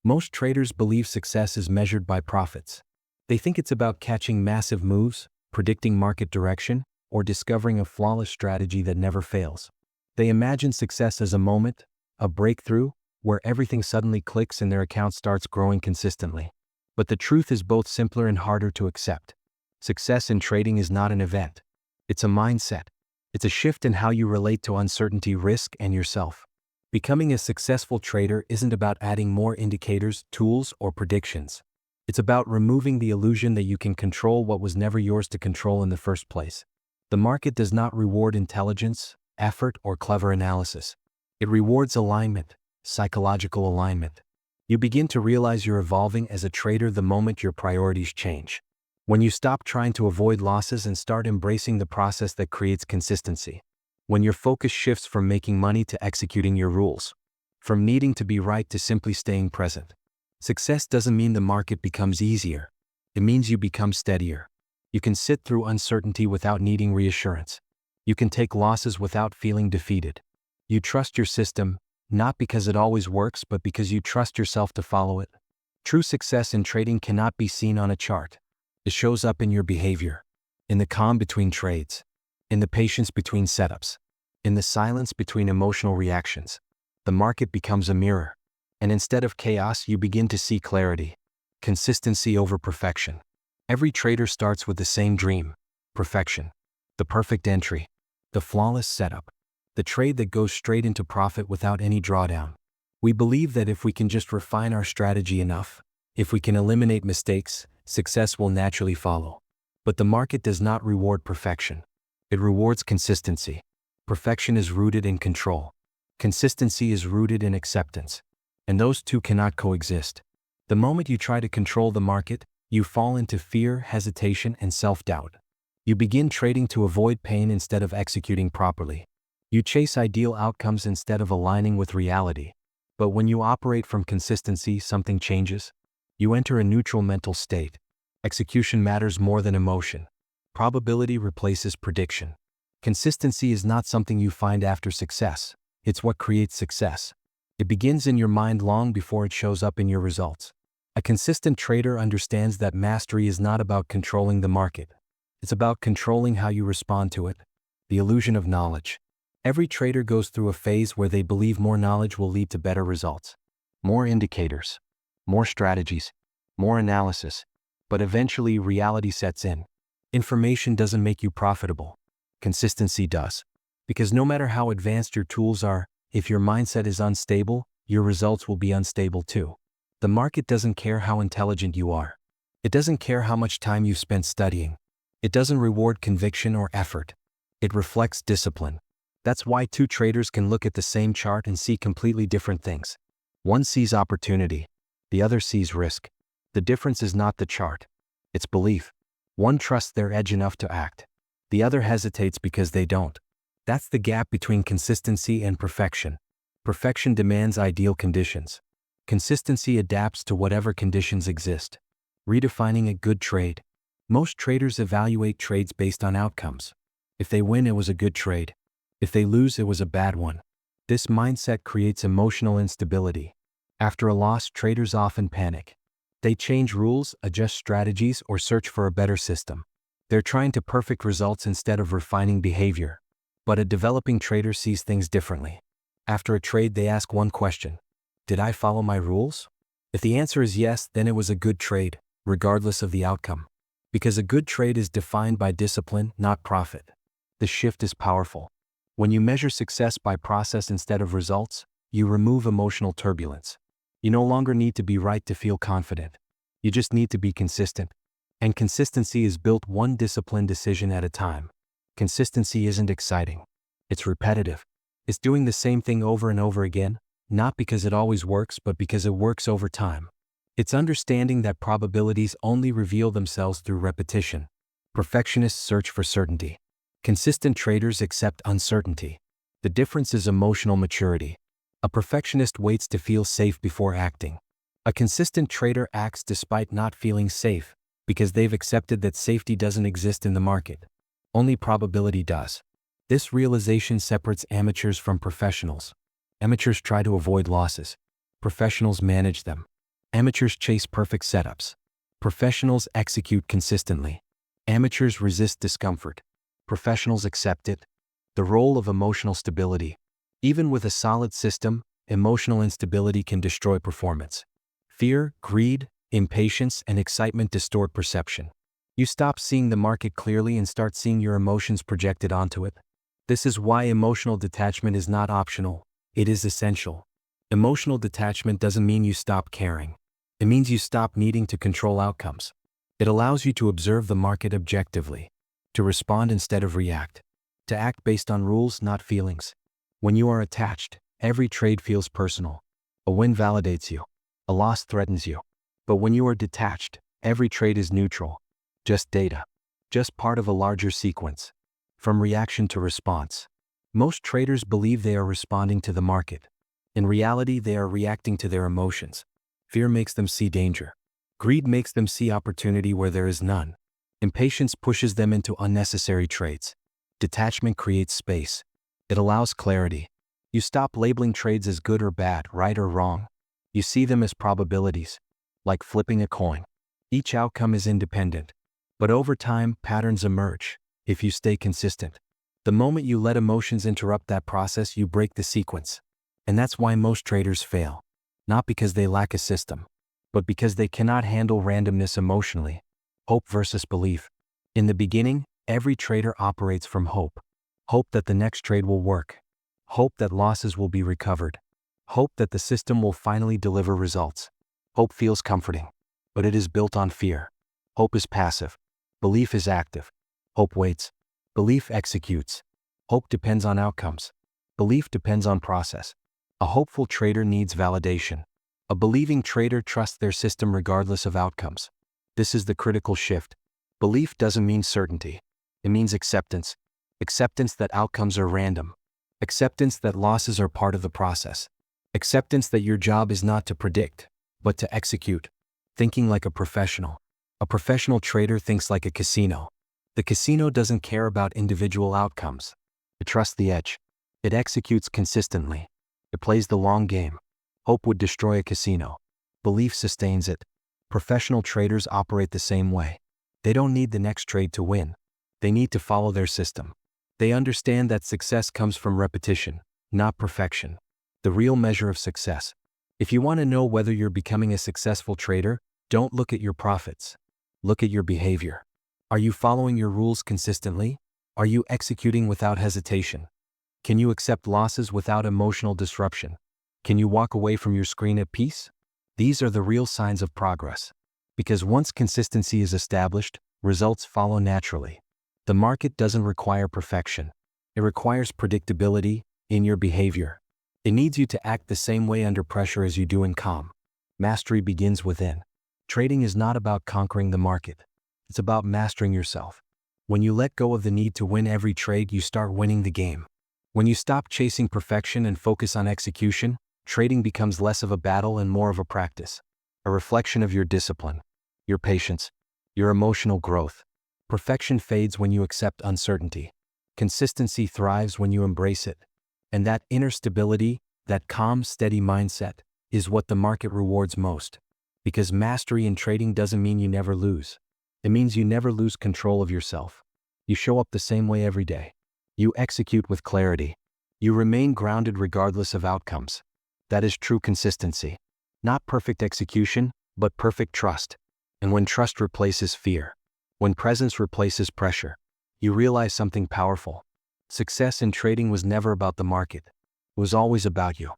Most traders believe success is measured by profits. They think it's about catching massive moves, predicting market direction, or discovering a flawless strategy that never fails. They imagine success as a moment, a breakthrough, where everything suddenly clicks and their account starts growing consistently. But the truth is both simpler and harder to accept. Success in trading is not an event. It's a mindset. It's a shift in how you relate to uncertainty, risk, and yourself. Becoming a successful trader isn't about adding more indicators, tools, or predictions. It's about removing the illusion that you can control what was never yours to control in the first place. The market does not reward intelligence, effort, or clever analysis. It rewards alignment, psychological alignment. You begin to realize you're evolving as a trader the moment your priorities change. When you stop trying to avoid losses and start embracing the process that creates consistency. When your focus shifts from making money to executing your rules. From needing to be right to simply staying present. Success doesn't mean the market becomes easier. It means you become steadier. You can sit through uncertainty without needing reassurance. You can take losses without feeling defeated. You trust your system, not because it always works, but because you trust yourself to follow it. True success in trading cannot be seen on a chart. It shows up in your behavior, in the calm between trades, in the patience between setups, in the silence between emotional reactions. The market becomes a mirror, and instead of chaos, you begin to see clarity. Consistency over perfection. Every trader starts with the same dream: perfection. The perfect entry, the flawless setup, the trade that goes straight into profit without any drawdown. We believe that if we can just refine our strategy enough, if we can eliminate mistakes, success will naturally follow. But the market does not reward perfection. It rewards consistency. Perfection is rooted in control. Consistency is rooted in acceptance. And those two cannot coexist. The moment you try to control the market, you fall into fear, hesitation, and self-doubt. You begin trading to avoid pain instead of executing properly. You chase ideal outcomes instead of aligning with reality. But when you operate from consistency, something changes. You enter a neutral mental state. Execution matters more than emotion. Probability replaces prediction. Consistency is not something you find after success. It's what creates success. It begins in your mind long before it shows up in your results. A consistent trader understands that mastery is not about controlling the market. It's about controlling how you respond to it. The illusion of knowledge. Every trader goes through a phase where they believe more knowledge will lead to better results. More indicators, more strategies, more analysis. But eventually reality sets in. Information doesn't make you profitable. Consistency does. Because no matter how advanced your tools are, if your mindset is unstable, your results will be unstable too. The market doesn't care how intelligent you are. It doesn't care how much time you've spent studying. It doesn't reward conviction or effort. It reflects discipline. That's why two traders can look at the same chart and see completely different things. One sees opportunity. The other sees risk. The difference is not the chart. It's belief. One trusts their edge enough to act. The other hesitates because they don't. That's the gap between consistency and perfection. Perfection demands ideal conditions. Consistency adapts to whatever conditions exist. Redefining a good trade. Most traders evaluate trades based on outcomes. If they win, it was a good trade. If they lose, it was a bad one. This mindset creates emotional instability. After a loss, traders often panic. They change rules, adjust strategies, or search for a better system. They're trying to perfect results instead of refining behavior. But a developing trader sees things differently. After a trade, they ask one question: did I follow my rules? If the answer is yes, then it was a good trade, regardless of the outcome. Because a good trade is defined by discipline, not profit. The shift is powerful. When you measure success by process instead of results, you remove emotional turbulence. You no longer need to be right to feel confident. You just need to be consistent. And consistency is built one disciplined decision at a time. Consistency isn't exciting. It's repetitive. It's doing the same thing over and over again, not because it always works, but because it works over time. It's understanding that probabilities only reveal themselves through repetition. Perfectionists search for certainty. Consistent traders accept uncertainty. The difference is emotional maturity. A perfectionist waits to feel safe before acting. A consistent trader acts despite not feeling safe, because they've accepted that safety doesn't exist in the market. Only probability does. This realization separates amateurs from professionals. Amateurs try to avoid losses. Professionals manage them. Amateurs chase perfect setups. Professionals execute consistently. Amateurs resist discomfort. Professionals accept it. The role of emotional stability. Even with a solid system, emotional instability can destroy performance. Fear, greed, impatience, and excitement distort perception. You stop seeing the market clearly and start seeing your emotions projected onto it. This is why emotional detachment is not optional, it is essential. Emotional detachment doesn't mean you stop caring. It means you stop needing to control outcomes. It allows you to observe the market objectively, to respond instead of react, to act based on rules, not feelings. When you are attached, every trade feels personal. A win validates you. A loss threatens you. But when you are detached, every trade is neutral. Just data. Just part of a larger sequence. From reaction to response. Most traders believe they are responding to the market. In reality, they are reacting to their emotions. Fear makes them see danger. Greed makes them see opportunity where there is none. Impatience pushes them into unnecessary trades. Detachment creates space. It allows clarity. You stop labeling trades as good or bad, right or wrong. You see them as probabilities, like flipping a coin. Each outcome is independent. But over time, patterns emerge, if you stay consistent. The moment you let emotions interrupt that process, you break the sequence. And that's why most traders fail. Not because they lack a system, but because they cannot handle randomness emotionally. Hope versus belief. In the beginning, every trader operates from hope. Hope that the next trade will work. Hope that losses will be recovered. Hope that the system will finally deliver results. Hope feels comforting, but it is built on fear. Hope is passive. Belief is active. Hope waits. Belief executes. Hope depends on outcomes. Belief depends on process. A hopeful trader needs validation. A believing trader trusts their system regardless of outcomes. This is the critical shift. Belief doesn't mean certainty. It means acceptance. Acceptance that outcomes are random. Acceptance that losses are part of the process. Acceptance that your job is not to predict, but to execute. Thinking like a professional. A professional trader thinks like a casino. The casino doesn't care about individual outcomes. It trusts the edge. It executes consistently. It plays the long game. Hope would destroy a casino. Belief sustains it. Professional traders operate the same way. They don't need the next trade to win. They need to follow their system. They understand that success comes from repetition, not perfection. The real measure of success. If you want to know whether you're becoming a successful trader, don't look at your profits. Look at your behavior. Are you following your rules consistently? Are you executing without hesitation? Can you accept losses without emotional disruption? Can you walk away from your screen at peace? These are the real signs of progress. Because once consistency is established, results follow naturally. The market doesn't require perfection. It requires predictability in your behavior. It needs you to act the same way under pressure as you do in calm. Mastery begins within. Trading is not about conquering the market. It's about mastering yourself. When you let go of the need to win every trade, you start winning the game. When you stop chasing perfection and focus on execution, trading becomes less of a battle and more of a practice. A reflection of your discipline, your patience, your emotional growth. Perfection fades when you accept uncertainty. Consistency thrives when you embrace it. And that inner stability, that calm, steady mindset, is what the market rewards most. Because mastery in trading doesn't mean you never lose. It means you never lose control of yourself. You show up the same way every day. You execute with clarity. You remain grounded regardless of outcomes. That is true consistency. Not perfect execution, but perfect trust. And when trust replaces fear, when presence replaces pressure, you realize something powerful. Success in trading was never about the market. It was always about you.